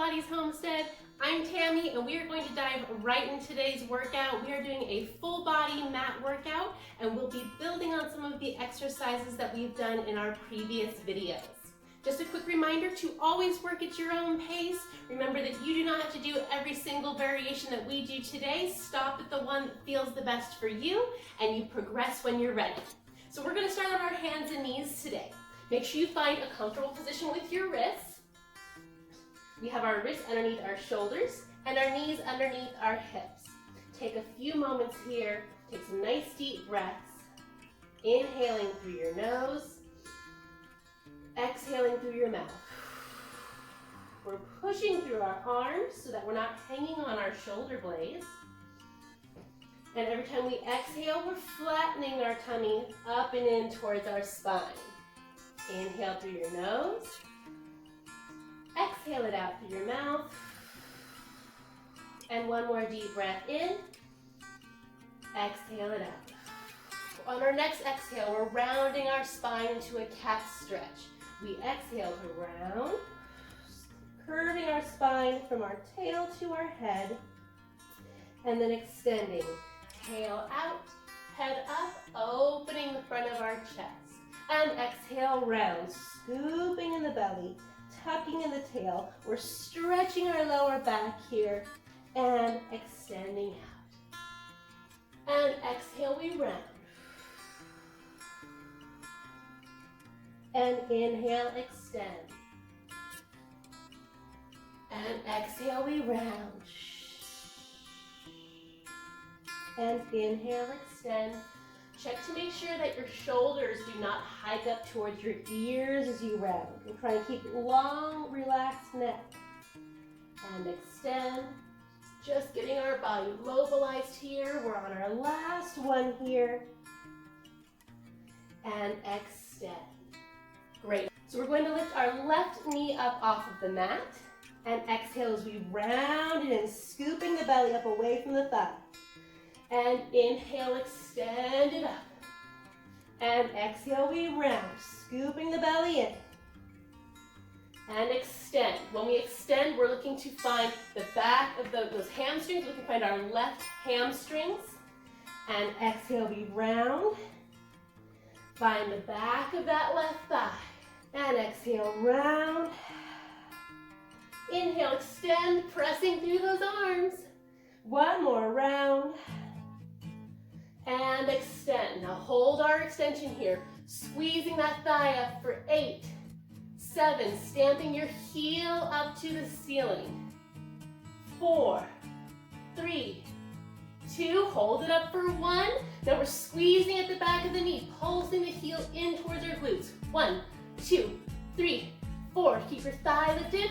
Pilates Homestead. I'm Tammy and we are going to dive right into today's workout. We are doing a full body mat workout and we'll be building on some of the exercises that we've done in our previous videos. Just a quick reminder to always work at your own pace. Remember that you do not have to do every single variation that we do today. Stop at the one that feels the best for you and you progress when you're ready. So we're going to start on our hands and knees today. Make sure you find a comfortable position with your wrists. We have our wrists underneath our shoulders and our knees underneath our hips. Take a few moments here, take some nice deep breaths, inhaling through your nose, exhaling through your mouth. We're pushing through our arms so that we're not hanging on our shoulder blades. And every time we exhale, we're flattening our tummy up and in towards our spine. Inhale through your nose. Exhale it out through your mouth. And one more deep breath in. Exhale it out. On our next exhale, we're rounding our spine into a cat stretch. We exhale to round, curving our spine from our tail to our head, and then extending. Tail out, head up, opening the front of our chest. And exhale, round, scooping in the belly, tucking in the tail. We're stretching our lower back here and extending out. And exhale, we round. And inhale, extend. And exhale, we round. And inhale, extend. Check to make sure that your shoulders do not hike up towards your ears as you round. We're trying to keep long, relaxed neck. And extend. Just getting our body mobilized here. We're on our last one here. And extend. Great. So we're going to lift our left knee up off of the mat. And exhale as we round it in, scooping the belly up away from the thigh. And inhale, extend it up. And exhale, we round, scooping the belly in. And extend. When we extend, we're looking to find the back of those hamstrings. We're looking to find our left hamstrings. And exhale, we round. Find the back of that left thigh. And exhale, round. Inhale, extend, pressing through those arms. One more round. And extend. Now hold our extension here. Squeezing that thigh up for 8, 7, stamping your heel up to the ceiling. 4, 3, 2, hold it up for 1. Now we're squeezing at the back of the knee, pulsing the heel in towards our glutes. 1, 2, 3, 4. Keep your thigh lifted.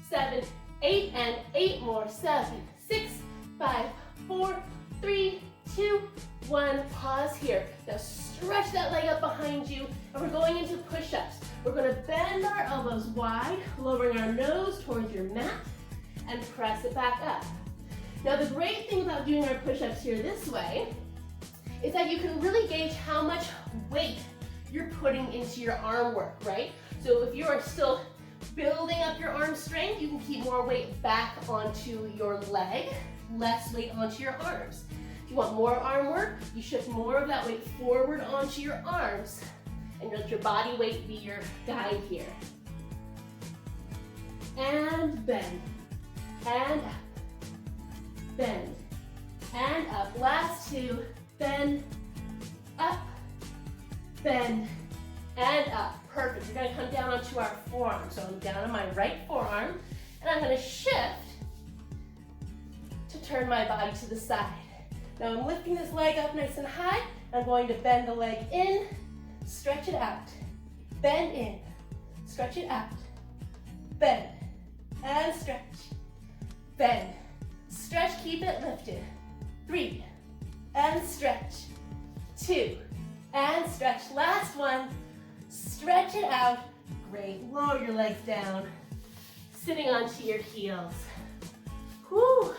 7, 8, and 8 more. 7, 6, 5, 4, 3, 2, 1. Pause here. Now stretch that leg up behind you, and we're going into push-ups. We're going to bend our elbows wide, lowering our nose towards your mat, and press it back up. Now the great thing about doing our push-ups here this way is that you can really gauge how much weight you're putting into your arm work, right? So if you are still building up your arm strength, you can keep more weight back onto your leg, less weight onto your arms. If you want more arm work, you shift more of that weight forward onto your arms and let your body weight be your guide here. And bend, and up, bend, and up. Last 2, bend, up, bend, and up. Perfect. We're going to come down onto our forearm. So I'm down on my right forearm, and I'm going to shift to turn my body to the side. Now I'm lifting this leg up nice and high. I'm going to bend the leg in, stretch it out, bend in, stretch it out, bend, and stretch, bend, stretch, keep it lifted. 3, and stretch. 2, and stretch. Last one, stretch it out. Great, lower your legs down, sitting onto your heels. Whew.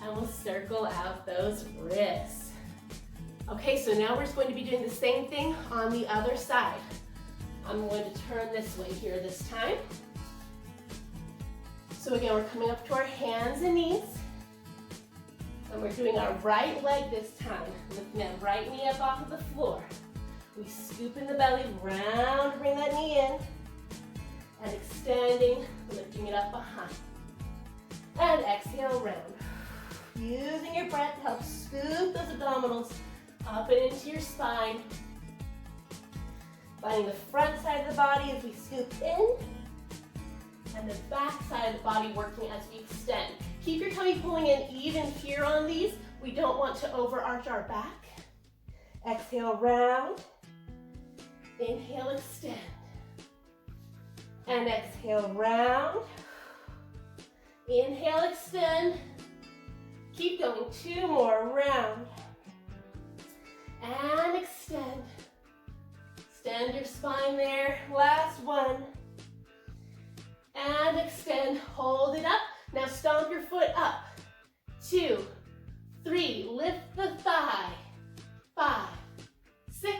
And we'll circle out those wrists. Okay, so now we're just going to be doing the same thing on the other side. I'm going to turn this way here this time. So again, we're coming up to our hands and knees. And we're doing our right leg this time. Lifting that right knee up off of the floor. We scoop in the belly, round, bring that knee in. And extending, lifting it up behind. And exhale, round. Using your breath to help scoop those abdominals up and into your spine. Finding the front side of the body as we scoop in. And the back side of the body working as we extend. Keep your tummy pulling in even here on these. We don't want to overarch our back. Exhale, round. Inhale, extend. And exhale, round. Inhale, extend. Keep going, 2 more, round. And extend. Extend your spine there, last one. And extend, hold it up. Now stomp your foot up. 2, 3, lift the thigh. 5, 6,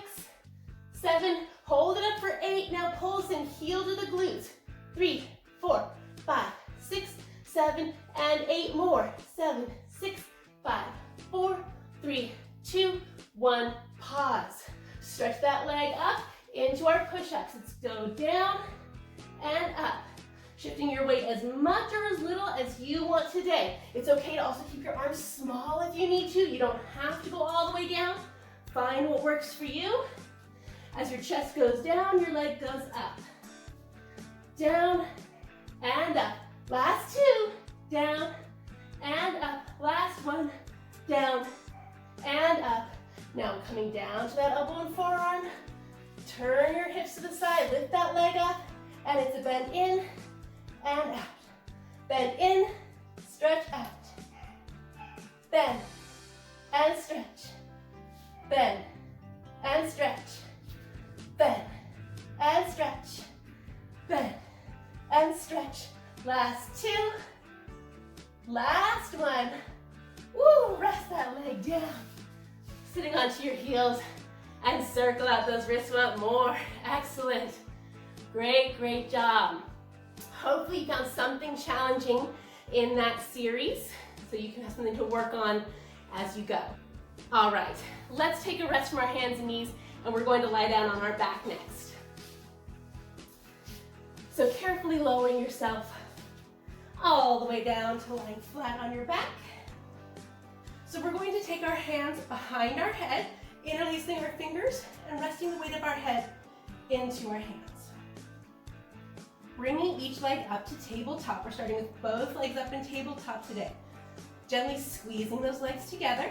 7, hold it up for 8. Now pulse and heel to the glutes. 3, 4, 5, 6, 7, and 8 more. 7, 6, 5, 4, 3, 2, 1, pause. Stretch that leg up into our push-ups. Let's go down and up. Shifting your weight as much or as little as you want today. It's okay to also keep your arms small if you need to. You don't have to go all the way down. Find what works for you. As your chest goes down, your leg goes up. Down and up. Last 2. Down and up. Last 1. Down and up. Now coming down to that elbow and forearm. Turn your hips to the side. Lift that leg up. And it's a bend in and out. Bend in, stretch out. Bend and stretch. Bend and stretch. Bend and stretch. Bend and stretch. Last 2. Last 1. Woo, rest that leg down. Sitting onto your heels and circle out those wrists up more. Excellent. Great, great job. Hopefully you found something challenging in that series so you can have something to work on as you go. All right, let's take a rest from our hands and knees, and we're going to lie down on our back next. So carefully lowering yourself all the way down to lying flat on your back. So we're going to take our hands behind our head, interlacing our fingers and resting the weight of our head into our hands. Bringing each leg up to tabletop. We're starting with both legs up in tabletop today. Gently squeezing those legs together.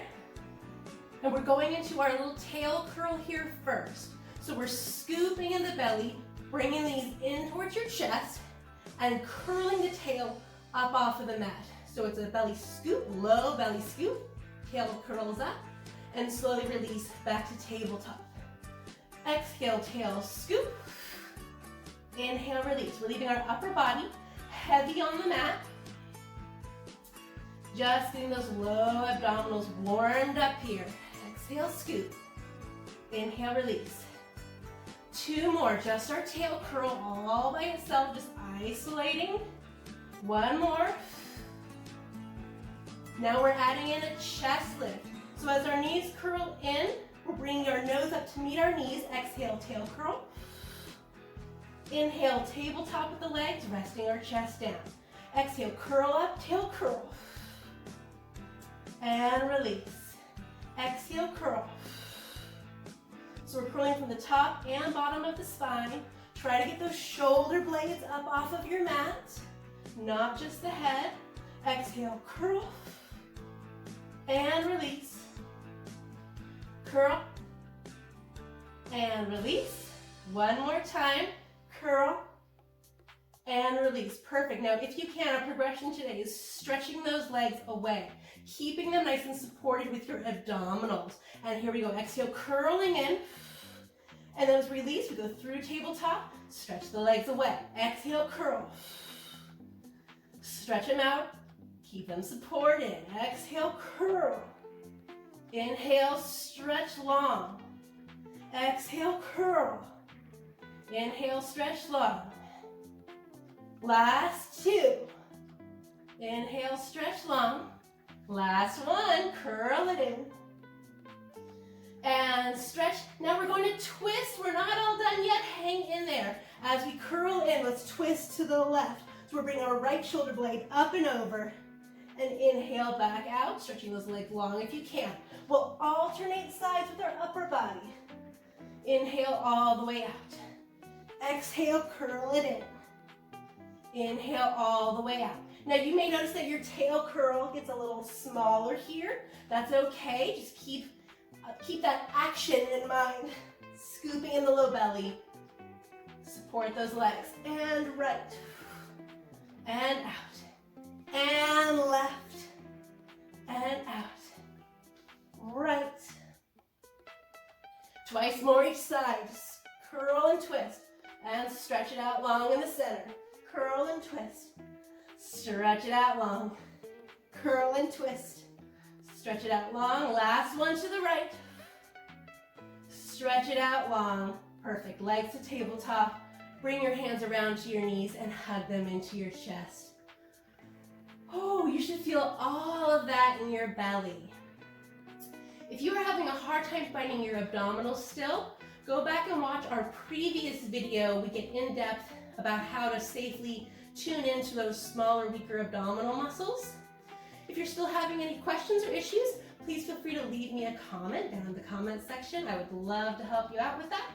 And we're going into our little tail curl here first. So we're scooping in the belly, bringing these in towards your chest, and curling the tail up off of the mat. So it's a belly scoop, low belly scoop, tail curls up, and slowly release back to tabletop. Exhale, tail scoop. Inhale, release. We're leaving our upper body heavy on the mat. Just getting those low abdominals warmed up here. Exhale, scoop. Inhale, release. 2 more, just our tail curl all by itself, just isolating. 1 more. Now we're adding in a chest lift. So as our knees curl in, we're bringing our nose up to meet our knees. Exhale, tail curl. Inhale, tabletop with the legs, resting our chest down. Exhale, curl up, tail curl. And release. Exhale, curl. So we're curling from the top and bottom of the spine. Try to get those shoulder blades up off of your mat, not just the head. Exhale, curl. And release. Curl. And release. 1 more time. Curl and release. Perfect. Now, if you can, our progression today is stretching those legs away, keeping them nice and supported with your abdominals. And here we go. Exhale, curling in. And then as release, we go through tabletop, stretch the legs away. Exhale, curl. Stretch them out, keep them supported. Exhale, curl. Inhale, stretch long. Exhale, curl. Inhale, stretch long. Last 2. Inhale, stretch long. Last one, curl it in. And stretch. Now we're going to twist. We're not all done yet. Hang in there. As we curl in, let's twist to the left. So we're bringing our right shoulder blade up and over. And inhale back out, stretching those legs long if you can. We'll alternate sides with our upper body. Inhale all the way out. Exhale, curl it in. Inhale all the way out. Now you may notice that your tail curl gets a little smaller here. That's okay. Just keep that action in mind. Scooping in the low belly. Support those legs. And right. And out. And left. And out. Right. Twice more each side. Just curl and twist. And stretch it out long in the center. Curl and twist. Stretch it out long. Curl and twist. Stretch it out long. Last one to the right. Stretch it out long. Perfect. Legs to tabletop. Bring your hands around to your knees and hug them into your chest. Oh, you should feel all of that in your belly. If you are having a hard time finding your abdominals still, go back and watch our previous video. We get in depth about how to safely tune into those smaller, weaker abdominal muscles. If you're still having any questions or issues, please feel free to leave me a comment down in the comment section. I would love to help you out with that.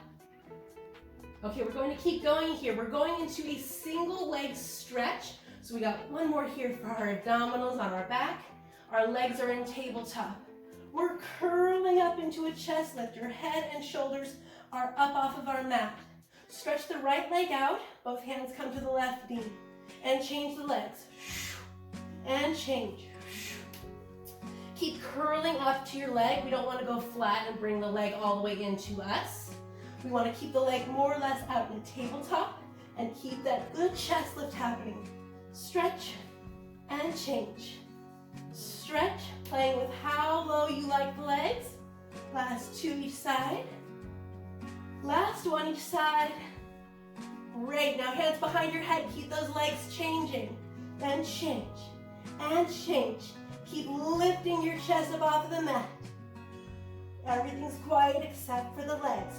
Okay, we're going to keep going here. We're going into a single leg stretch. So we got one more here for our abdominals on our back. Our legs are in tabletop. We're curling up into a chest lift. Your head and shoulders are up off of our mat. Stretch the right leg out. Both hands come to the left knee. And change the legs. And change. Keep curling up to your leg. We don't want to go flat and bring the leg all the way into us. We want to keep the leg more or less out in a tabletop and keep that good chest lift happening. Stretch and change. Stretch, playing with how low you like the legs. Last two each side. Last one each side. Great. Now hands behind your head. Keep those legs changing. And change. And change. Keep lifting your chest up off of the mat. Everything's quiet except for the legs.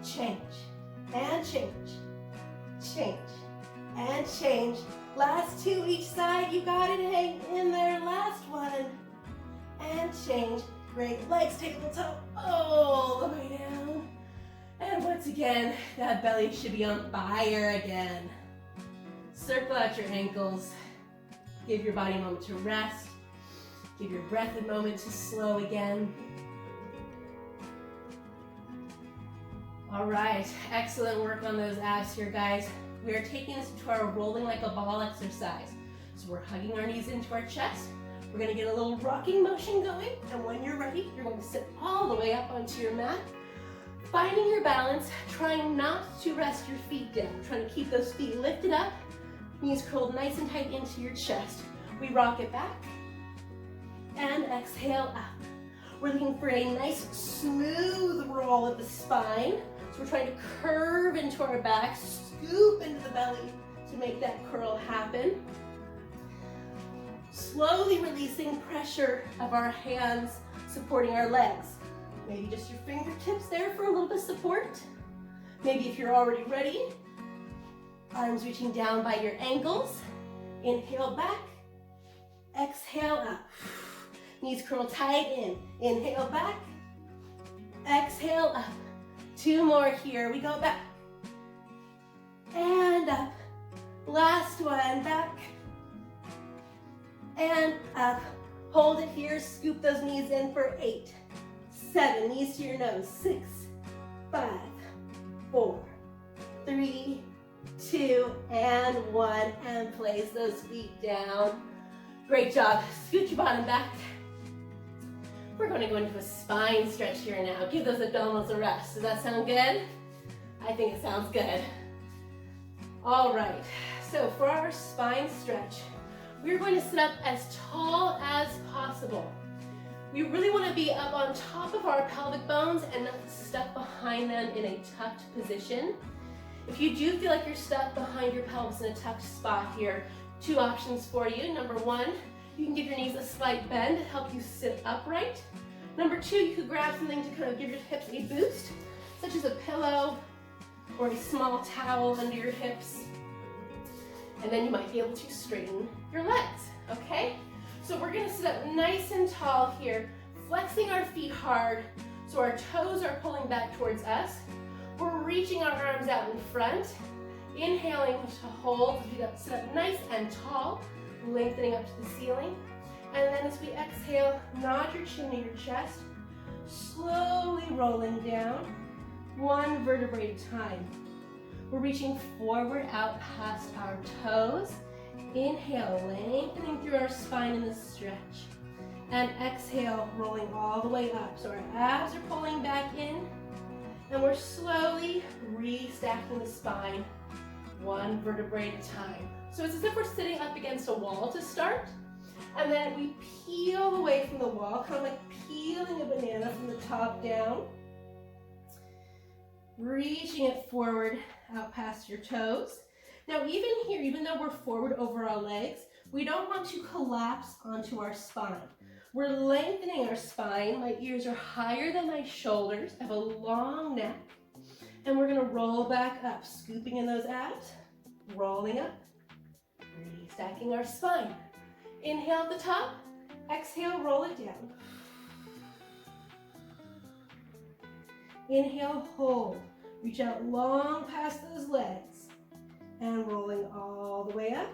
Change. And change. Change. And change. Last two each side. You got it. Hang in there. Last one. And change. Great. Legs tabletop all the way down. And once again, that belly should be on fire again. Circle out your ankles. Give your body a moment to rest. Give your breath a moment to slow again. All right, excellent work on those abs here, guys. We are taking this into our rolling like a ball exercise. So we're hugging our knees into our chest. We're gonna get a little rocking motion going. And when you're ready, you're going to sit all the way up onto your mat. Finding your balance, trying not to rest your feet down. Trying to keep those feet lifted up. Knees curled nice and tight into your chest. We rock it back. And exhale up. We're looking for a nice smooth roll of the spine. So we're trying to curve into our back, scoop into the belly to make that curl happen. Slowly releasing pressure of our hands supporting our legs. Maybe just your fingertips there for a little bit of support. Maybe if you're already ready, arms reaching down by your ankles. Inhale back, exhale up. Knees curl tight in. Inhale back, exhale up. Two more here. We go back and up. Last one, back and up. Hold it here. Scoop those knees in for 8, 7. Knees to your nose. 6, 5, 4, 3, 2, and 1. And place those feet down. Great job. Scoot your bottom back. We're going to go into a spine stretch here now. Give those abdominals a rest. Does that sound good? I think it sounds good. All right. So for our spine stretch, we're going to sit up as tall as possible. We really want to be up on top of our pelvic bones and not stuck behind them in a tucked position. If you do feel like you're stuck behind your pelvis in a tough spot here, two options for you. Number one, you can give your knees a slight bend to help you sit upright. Number two, you could grab something to kind of give your hips a boost, such as a pillow or a small towel under your hips. And then you might be able to straighten your legs, okay? So we're gonna sit up nice and tall here, flexing our feet hard so our toes are pulling back towards us. We're reaching our arms out in front, inhaling to hold, sit up nice and tall, lengthening up to the ceiling. And then as we exhale, nod your chin to your chest, slowly rolling down, one vertebrae at a time. We're reaching forward out past our toes. Inhale, lengthening through our spine in the stretch. And exhale, rolling all the way up. So our abs are pulling back in, and we're slowly restacking the spine, one vertebrae at a time. So it's as if we're sitting up against a wall to start, and then we peel away from the wall, kind of like peeling a banana from the top down, reaching it forward out past your toes. Now even here, even though we're forward over our legs, we don't want to collapse onto our spine. We're lengthening our spine. My ears are higher than my shoulders. I have a long neck. And we're gonna roll back up, scooping in those abs, rolling up, restacking our spine. Inhale at the top, exhale, roll it down. Inhale, hold. Reach out long past those legs. And rolling all the way up.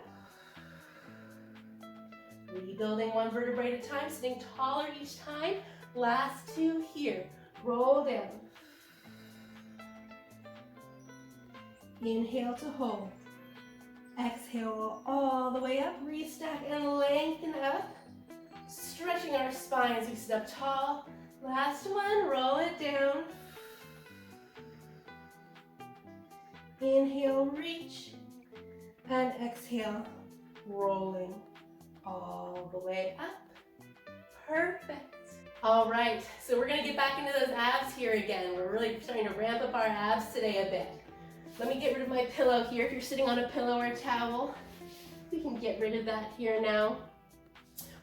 Rebuilding one vertebrae at a time, sitting taller each time. Last two here. Roll down. Inhale to hold. Exhale all the way up. Restack and lengthen up. Stretching our spine as we sit up tall. Last one, roll it down. Inhale, reach. And exhale, rolling all the way up. Perfect. All right, so we're gonna get back into those abs here again. We're really starting to ramp up our abs today a bit. Let me get rid of my pillow here. If you're sitting on a pillow or a towel, we can get rid of that here now.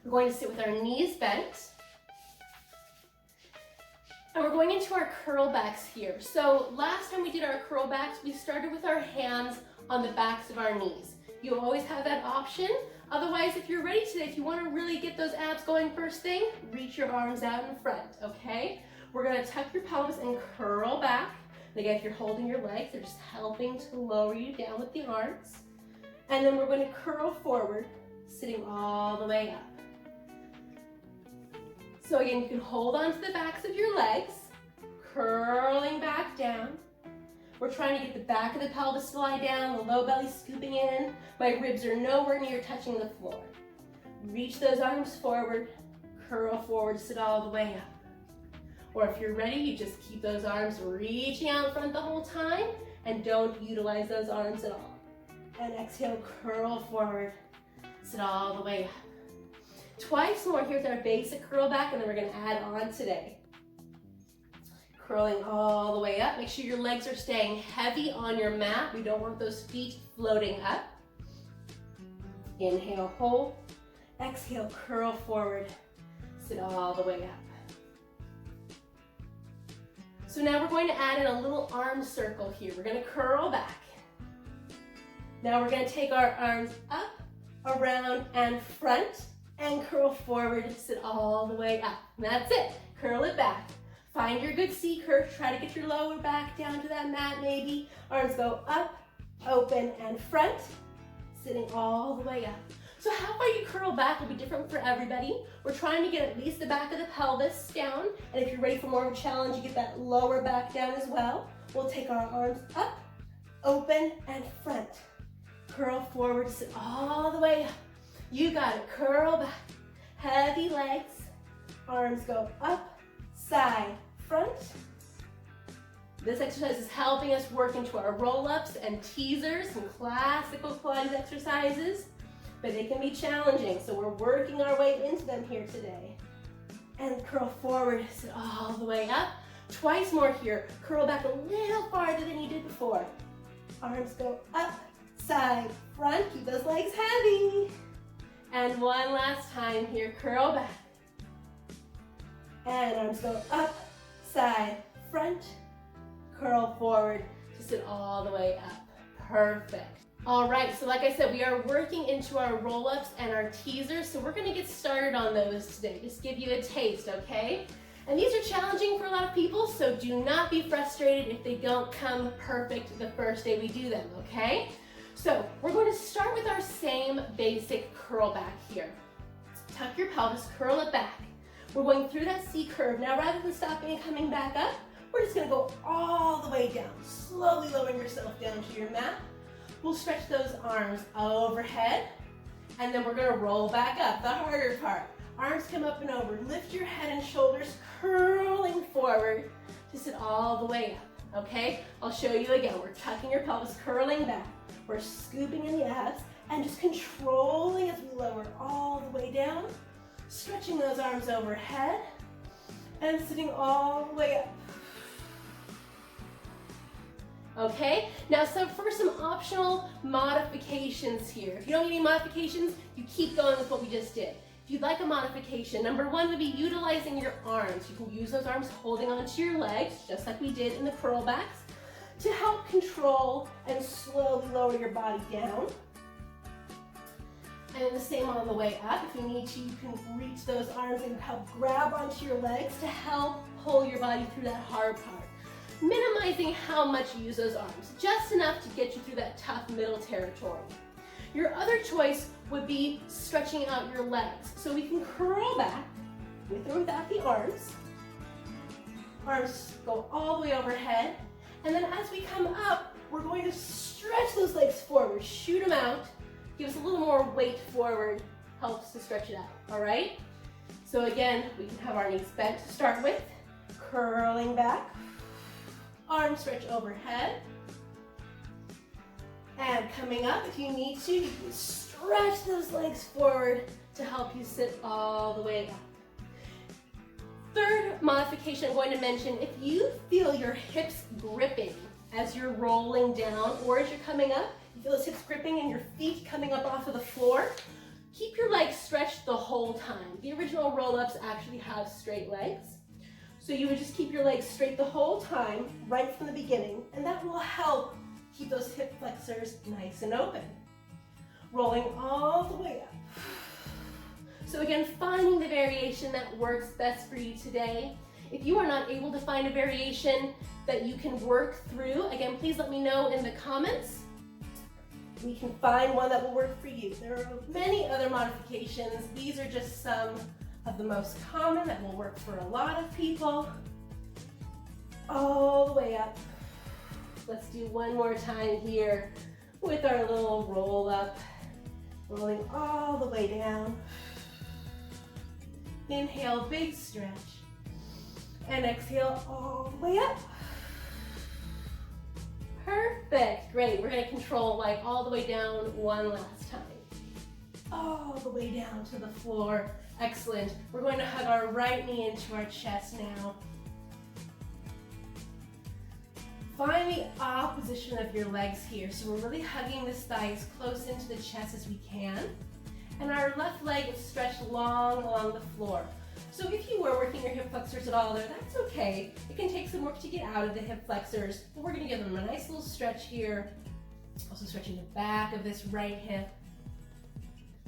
We're going to sit with our knees bent. And we're going into our curl backs here. So last time we did our curl backs, we started with our hands on the backs of our knees. You always have that option. Otherwise, if you're ready today, if you want to really get those abs going first thing, reach your arms out in front, okay? We're going to tuck your pelvis and curl back. And again, if you're holding your legs, they're just helping to lower you down with the arms. And then we're going to curl forward, sitting all the way up. So again, you can hold on to the backs of your legs, curling back down. We're trying to get the back of the pelvis to lie down, the low belly scooping in. My ribs are nowhere near touching the floor. Reach those arms forward, curl forward, sit all the way up. Or if you're ready, you just keep those arms reaching out in front the whole time and don't utilize those arms at all. And exhale, curl forward, sit all the way up. Twice more here with our basic curl back, and then we're gonna add on today. Curling all the way up. Make sure your legs are staying heavy on your mat. We don't want those feet floating up. Inhale, hold. Exhale, curl forward. Sit all the way up. So now we're going to add in a little arm circle here. We're gonna curl back. Now we're gonna take our arms up, around, and front, and curl forward and sit all the way up. And that's it. Curl it back. Find your good C curve. Try to get your lower back down to that mat maybe. Arms go up, open, and front. Sitting all the way up. So how far you curl back will be different for everybody. We're trying to get at least the back of the pelvis down. And if you're ready for more of a challenge, you get that lower back down as well. We'll take our arms up, open, and front. Curl forward, sit all the way up. You got it. Curl back. Heavy legs. Arms go up, side, front. This exercise is helping us work into our roll-ups and teasers, some classical Pilates exercises, but they can be challenging, so we're working our way into them here today. And curl forward, sit all the way up. Twice more here. Curl back a little farther than you did before. Arms go up, side, front. Keep those legs heavy. And one last time here, curl back. And arms go up, side, front, curl forward to sit all the way up. Perfect. All right, so like I said, we are working into our roll-ups and our teasers, so we're gonna get started on those today. Just give you a taste, okay? And these are challenging for a lot of people, so do not be frustrated if they don't come perfect the first day we do them, okay? So we're going to start with our same basic curl back here. Tuck your pelvis, curl it back. We're going through that C curve. Now rather than stopping and coming back up, we're just gonna go all the way down, slowly lowering yourself down to your mat. We'll stretch those arms overhead, and then we're gonna roll back up, the harder part. Arms come up and over, lift your head and shoulders, curling forward to sit all the way up, okay? I'll show you again. We're tucking your pelvis, curling back. We're scooping in the abs, and just controlling as we lower all the way down, stretching those arms overhead, and sitting all the way up. Okay, now for some optional modifications here. If you don't need any modifications, you keep going with what we just did. If you'd like a modification, number one would be utilizing your arms. You can use those arms holding onto your legs, just like we did in the curl backs, to help control and slowly lower your body down. And then the same on the way up. If you need to, you can reach those arms and help grab onto your legs to help pull your body through that hard part. Minimizing how much you use those arms, just enough to get you through that tough middle territory. Your other choice would be stretching out your legs. So we can curl back with or without the arms. Arms go all the way overhead. And then as we come up, we're going to stretch those legs forward, shoot them out, give us a little more weight forward, helps to stretch it out, all right? So again, we can have our knees bent to start with, curling back. Arms stretch overhead. And coming up, if you need to, you can stretch those legs forward to help you sit all the way up. Third modification I'm going to mention, if you feel your hips gripping as you're rolling down or as you're coming up, you feel those hips gripping and your feet coming up off of the floor, keep your legs stretched the whole time. The original roll-ups actually have straight legs. So you would just keep your legs straight the whole time, right from the beginning, and that will help keep those hip flexors nice and open. Rolling all the way up. So again, finding the variation that works best for you today. If you are not able to find a variation that you can work through, again, please let me know in the comments. We can find one that will work for you. There are many other modifications. These are just some of the most common that will work for a lot of people. All the way up. Let's do one more time here with our little roll up. Rolling all the way down. Inhale, big stretch. And exhale all the way up. Perfect, great. We're gonna control like all the way down one last time. All the way down to the floor. Excellent. We're going to hug our right knee into our chest now. Find the opposition of your legs here. So we're really hugging the thighs close into the chest as we can. And our left leg is stretched long along the floor. So if you were working your hip flexors at all there, that's okay. It can take some work to get out of the hip flexors, but we're gonna give them a nice little stretch here. Also stretching the back of this right hip.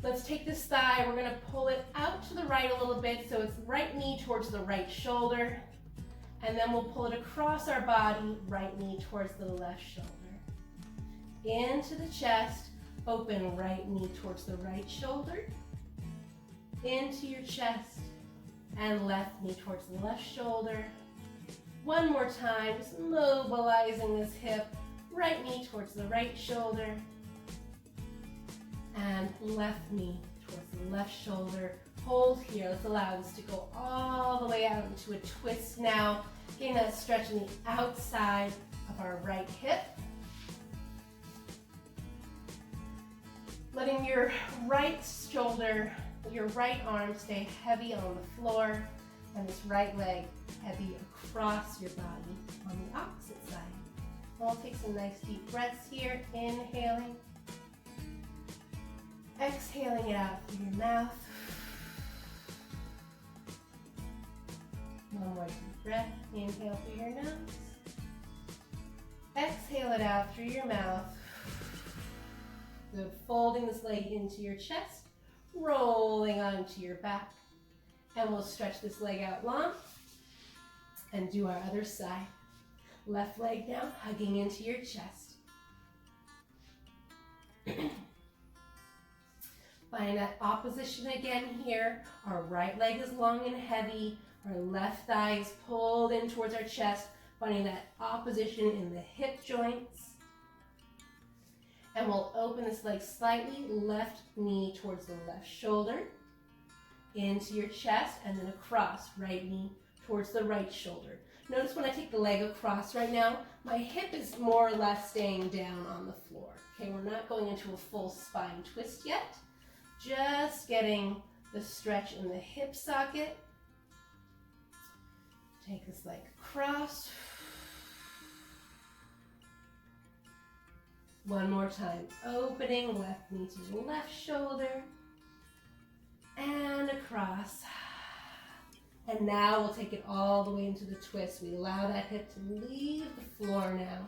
Let's take this thigh, we're gonna pull it out to the right a little bit, so it's right knee towards the right shoulder. And then we'll pull it across our body, right knee towards the left shoulder. Into the chest, open right knee towards the right shoulder. Into your chest, and left knee towards the left shoulder. One more time, just mobilizing this hip, right knee towards the right shoulder, and left knee towards the left shoulder. Hold here, let's allow this to go all the way out into a twist now, getting that stretch in the outside of our right hip. Letting your right shoulder, your right arm stay heavy on the floor, and this right leg heavy across your body on the opposite side. We'll take some nice deep breaths here. Inhaling. Exhaling it out through your mouth. One more deep breath. Inhale through your nose. Exhale it out through your mouth. Good. Folding this leg into your chest, rolling onto your back. And we'll stretch this leg out long and do our other side. Left leg now, hugging into your chest. Find that opposition again here. Our right leg is long and heavy. Our left thigh is pulled in towards our chest. Finding that opposition in the hip joints. And we'll open this leg slightly, left knee towards the left shoulder, into your chest, and then across, right knee towards the right shoulder. Notice when I take the leg across right now, my hip is more or less staying down on the floor. Okay, we're not going into a full spine twist yet. Just getting the stretch in the hip socket. Take this leg across. One more time, opening, left knee to the left shoulder, and across. And now we'll take it all the way into the twist. We allow that hip to leave the floor now.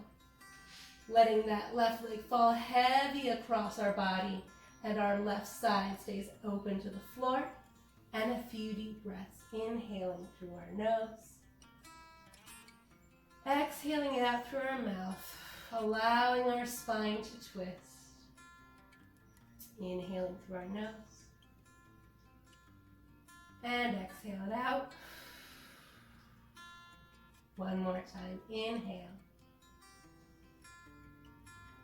Letting that left leg fall heavy across our body, and our left side stays open to the floor. And a few deep breaths, inhaling through our nose. Exhaling it out through our mouth. Allowing our spine to twist. Inhaling through our nose. And exhale it out. One more time. Inhale.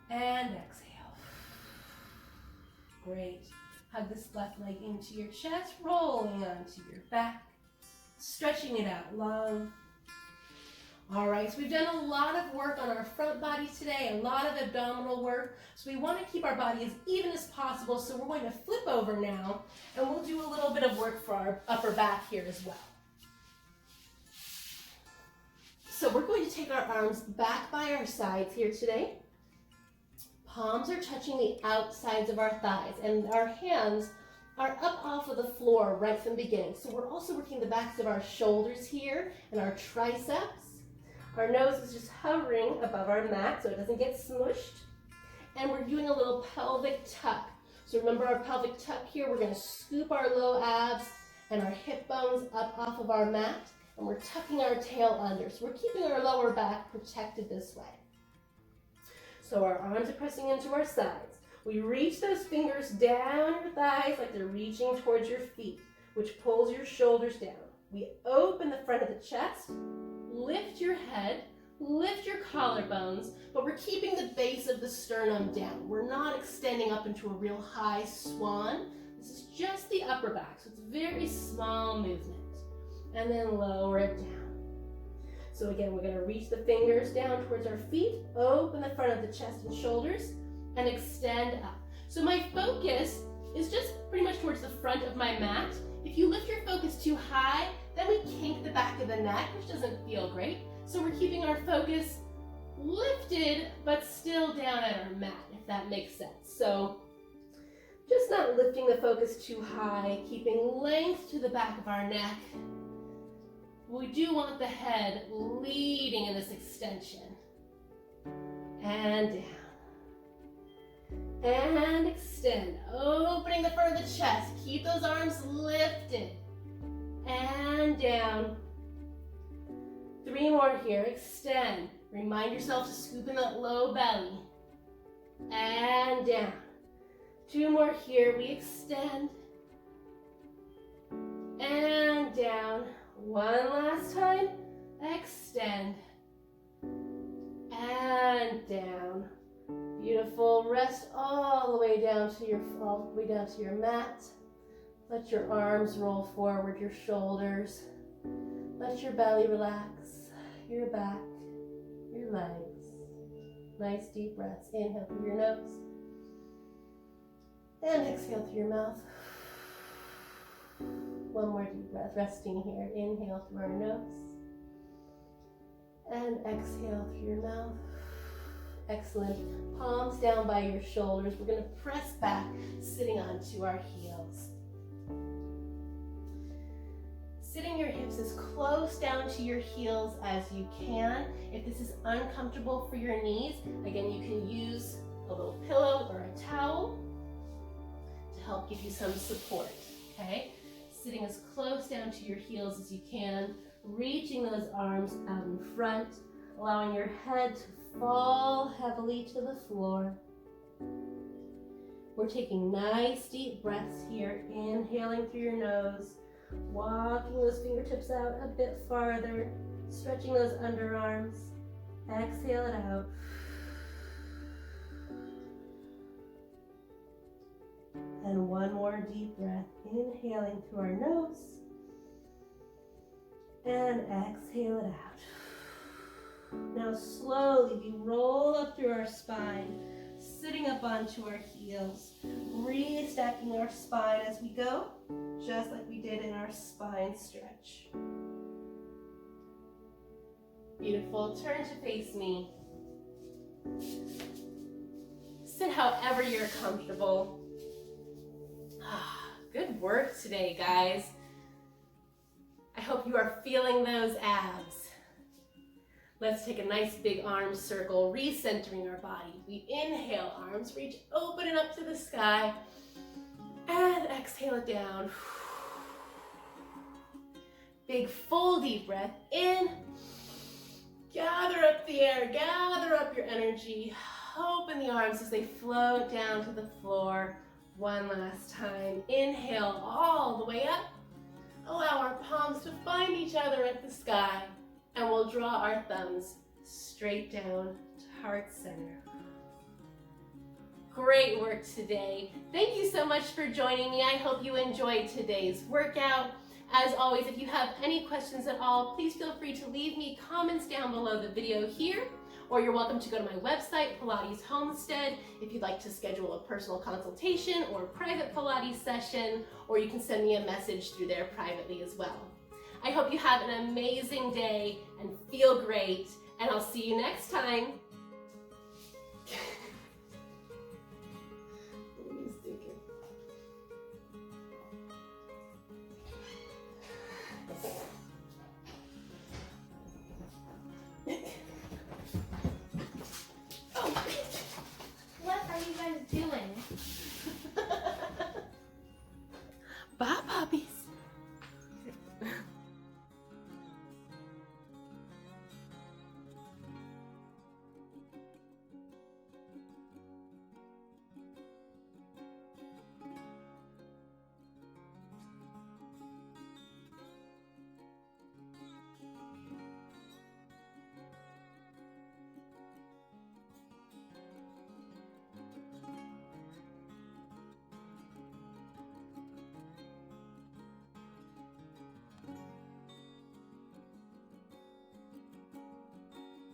And exhale. Great. Hug this left leg into your chest, rolling onto your back. Stretching it out long. All right, so we've done a lot of work on our front body today, a lot of abdominal work. So we want to keep our body as even as possible. So we're going to flip over now, and we'll do a little bit of work for our upper back here as well. So we're going to take our arms back by our sides here today. Palms are touching the outsides of our thighs, and our hands are up off of the floor right from the beginning. So we're also working the backs of our shoulders here and our triceps. Our nose is just hovering above our mat so it doesn't get smushed. And we're doing a little pelvic tuck. So remember our pelvic tuck here, we're gonna scoop our low abs and our hip bones up off of our mat, and we're tucking our tail under. So we're keeping our lower back protected this way. So our arms are pressing into our sides. We reach those fingers down your thighs like they're reaching towards your feet, which pulls your shoulders down. We open the front of the chest, lift your head, lift your collarbones, but we're keeping the base of the sternum down. We're not extending up into a real high swan. This is just the upper back, so it's a very small movement. And then lower it down. So again, we're going to reach the fingers down towards our feet, open the front of the chest and shoulders, and extend up. So my focus is just pretty much towards the front of my mat. If you lift your focus too high, then we kink the back of the neck, which doesn't feel great. So we're keeping our focus lifted, but still down at our mat, if that makes sense. So just not lifting the focus too high, keeping length to the back of our neck. We do want the head leading in this extension. And down. And extend, opening the front of the chest. Keep those arms lifted. And down. 3 more here, extend. Remind yourself to scoop in that low belly. And down. 2 more here, we extend. And down. 1 last time, extend. And down. Beautiful. Rest all the way down to your mat. Let your arms roll forward, your shoulders. Let your belly relax, your back, your legs. Nice deep breaths. Inhale through your nose. And exhale through your mouth. 1 more deep breath, resting here. Inhale through our nose. And exhale through your mouth. Excellent. Palms down by your shoulders. We're going to press back, sitting onto our heels. Sitting your hips as close down to your heels as you can. If this is uncomfortable for your knees, again, you can use a little pillow or a towel to help give you some support, okay? Sitting as close down to your heels as you can, reaching those arms out in front, allowing your head to fall heavily to the floor. We're taking nice deep breaths here, inhaling through your nose, walking those fingertips out a bit farther, stretching those underarms. Exhale it out. And one more deep breath, inhaling through our nose, and exhale it out. Now slowly we roll up through our spine, sitting up onto our heels, restacking our spine as we go, just like we did in our spine stretch. Beautiful. Turn to face me. Sit however you're comfortable. Good work today, guys. I hope you are feeling those abs. Let's take a nice big arm circle, recentering our body. We inhale, arms reach open and up to the sky, and exhale it down. Big full deep breath in. Gather up the air, gather up your energy. Open the arms as they float down to the floor. One last time. Inhale all the way up. Allow our palms to find each other at the sky. And we'll draw our thumbs straight down to heart center. Great work today. Thank you so much for joining me. I hope you enjoyed today's workout. As always, if you have any questions at all, please feel free to leave me comments down below the video here, or you're welcome to go to my website, Pilates Homestead, if you'd like to schedule a personal consultation or private Pilates session, or you can send me a message through there privately as well. I hope you have an amazing day and feel great, and I'll see you next time.